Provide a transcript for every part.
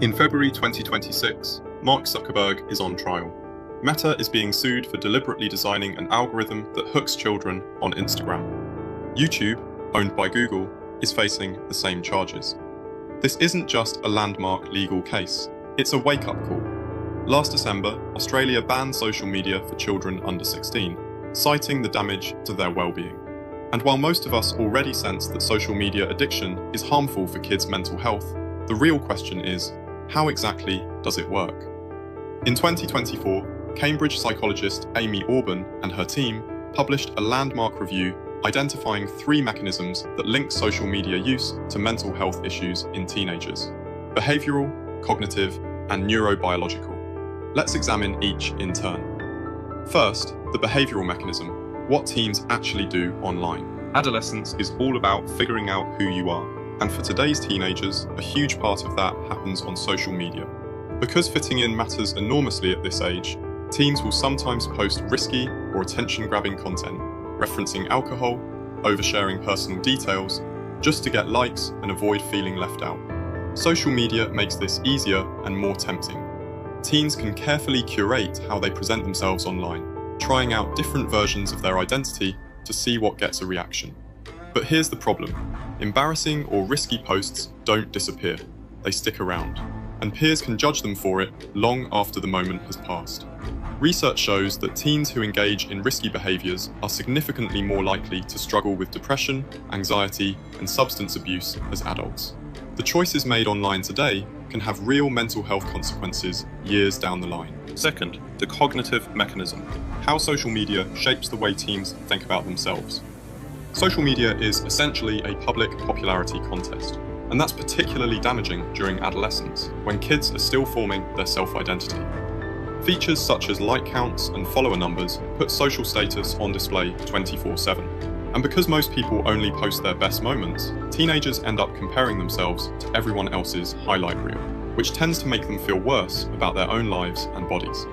In February 2026, Mark Zuckerberg is on trial. Meta is being sued for deliberately designing an algorithm that hooks children on Instagram. YouTube, owned by Google, is facing the same charges. This isn't just a landmark legal case, it's a wake-up call. Last December, Australia banned social media for children under 16, citing the damage to their well-being. And while most of us already sense that social media addiction is harmful for kids' mental health, the real question is, how exactly does it work? In 2024, Cambridge psychologist Amy Orban and her team published a landmark review identifying 3 mechanisms that link social media use to mental health issues in teenagers: behavioural, cognitive, and neurobiological. Let's examine each in turn. First, the behavioural mechanism, what teens actually do online. Adolescence is all about figuring out who you are, and for today's teenagers, a huge part of that happens on social media. Because fitting in matters enormously at this age, teens will sometimes post risky or attention-grabbing content, referencing alcohol, oversharing personal details, just to get likes and avoid feeling left out. Social media makes this easier and more tempting. Teens can carefully curate how they present themselves online, trying out different versions of their identity to see what gets a reaction. But here's the problem. Embarrassing or risky posts don't disappear. They stick around, and peers can judge them for it long after the moment has passed. Research shows that teens who engage in risky behaviours are significantly more likely to struggle with depression, anxiety, and substance abuse as adults. The choices made online today can have real mental health consequences years down the line. Second, the cognitive mechanism, how social media shapes the way teens think about themselves. Social media is essentially a public popularity contest, and that's particularly damaging during adolescence, when kids are still forming their self-identity. Features such as like counts and follower numbers put social status on display 24/7. And because most people only post their best moments, teenagers end up comparing themselves to everyone else's highlight reel, which tends to make them feel worse about their own lives and bodies.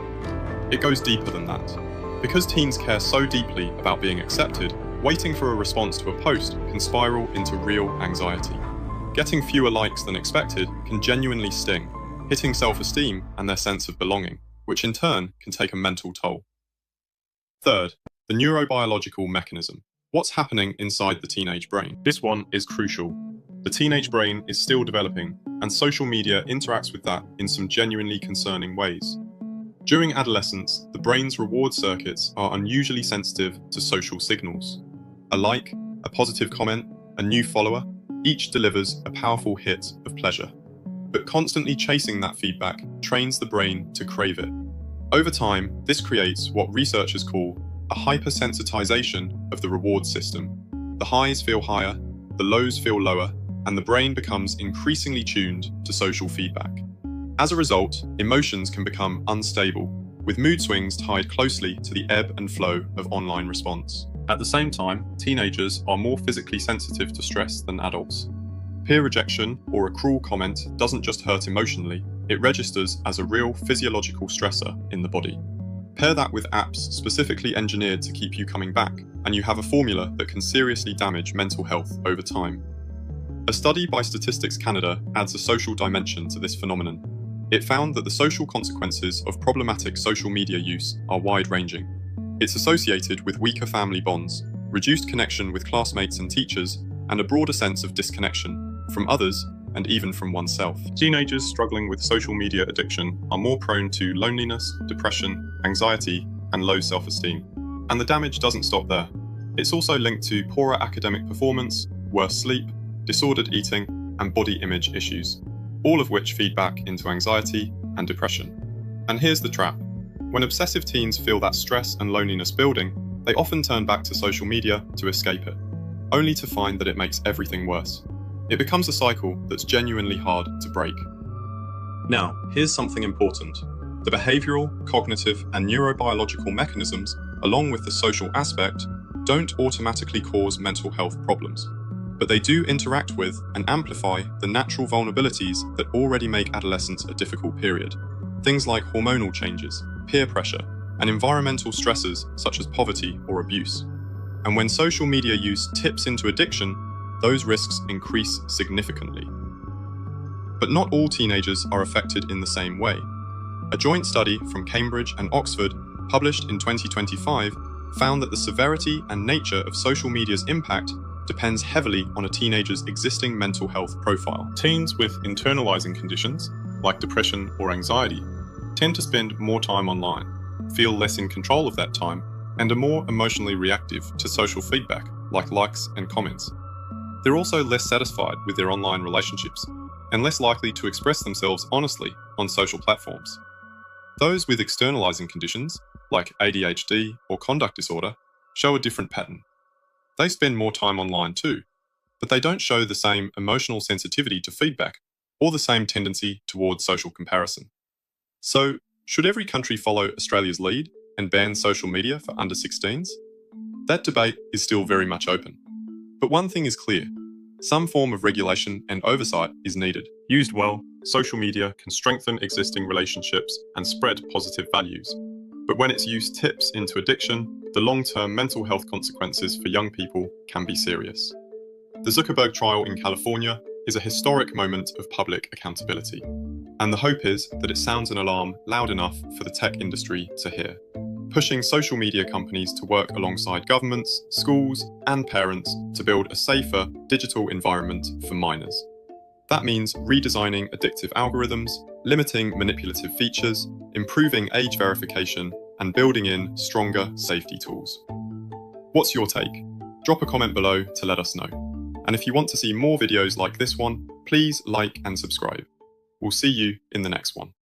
It goes deeper than that. Because teens care so deeply about being accepted, waiting for a response to a post can spiral into real anxiety. Getting fewer likes than expected can genuinely sting, hitting self-esteem and their sense of belonging, which in turn can take a mental toll. Third, the neurobiological mechanism. What's happening inside the teenage brain? This one is crucial. The teenage brain is still developing, and social media interacts with that in some genuinely concerning ways. During adolescence, the brain's reward circuits are unusually sensitive to social signals. A like, a positive comment, a new follower, each delivers a powerful hit of pleasure. But constantly chasing that feedback trains the brain to crave it. Over time, this creates what researchers call a hypersensitization of the reward system. The highs feel higher, the lows feel lower, and the brain becomes increasingly tuned to social feedback. As a result, emotions can become unstable, with mood swings tied closely to the ebb and flow of online response. At the same time, teenagers are more physically sensitive to stress than adults. Peer rejection or a cruel comment doesn't just hurt emotionally, it registers as a real physiological stressor in the body. Pair that with apps specifically engineered to keep you coming back, and you have a formula that can seriously damage mental health over time. A study by Statistics Canada adds a social dimension to this phenomenon. It found that the social consequences of problematic social media use are wide-ranging. It's associated with weaker family bonds, reduced connection with classmates and teachers, and a broader sense of disconnection from others and even from oneself. Teenagers struggling with social media addiction are more prone to loneliness, depression, anxiety, and low self-esteem. And the damage doesn't stop there. It's also linked to poorer academic performance, worse sleep, disordered eating, and body image issues, all of which feed back into anxiety and depression. And here's the trap. When obsessive teens feel that stress and loneliness building, they often turn back to social media to escape it, only to find that it makes everything worse. It becomes a cycle that's genuinely hard to break. Now, here's something important. The behavioural, cognitive, and neurobiological mechanisms, along with the social aspect, don't automatically cause mental health problems, but they do interact with and amplify the natural vulnerabilities that already make adolescence a difficult period. Things like hormonal changes, peer pressure, and environmental stressors such as poverty or abuse. And when social media use tips into addiction, those risks increase significantly. But not all teenagers are affected in the same way. A joint study from Cambridge and Oxford, published in 2025, found that the severity and nature of social media's impact depends heavily on a teenager's existing mental health profile. Teens with internalizing conditions, like depression or anxiety, tend to spend more time online, feel less in control of that time, and are more emotionally reactive to social feedback, like likes and comments. They're also less satisfied with their online relationships, and less likely to express themselves honestly on social platforms. Those with externalizing conditions, like ADHD or conduct disorder, show a different pattern. They spend more time online too, but they don't show the same emotional sensitivity to feedback or the same tendency towards social comparison. So, should every country follow Australia's lead and ban social media for under 16s? That debate is still very much open. But one thing is clear: some form of regulation and oversight is needed. Used well, social media can strengthen existing relationships and spread positive values. But when its use tips into addiction, the long-term mental health consequences for young people can be serious. The Zuckerberg trial in California is a historic moment of public accountability, and the hope is that it sounds an alarm loud enough for the tech industry to hear, pushing social media companies to work alongside governments, schools, and parents to build a safer digital environment for minors. That means redesigning addictive algorithms, limiting manipulative features, improving age verification, and building in stronger safety tools. What's your take? Drop a comment below to let us know. And if you want to see more videos like this one, please like and subscribe. We'll see you in the next one.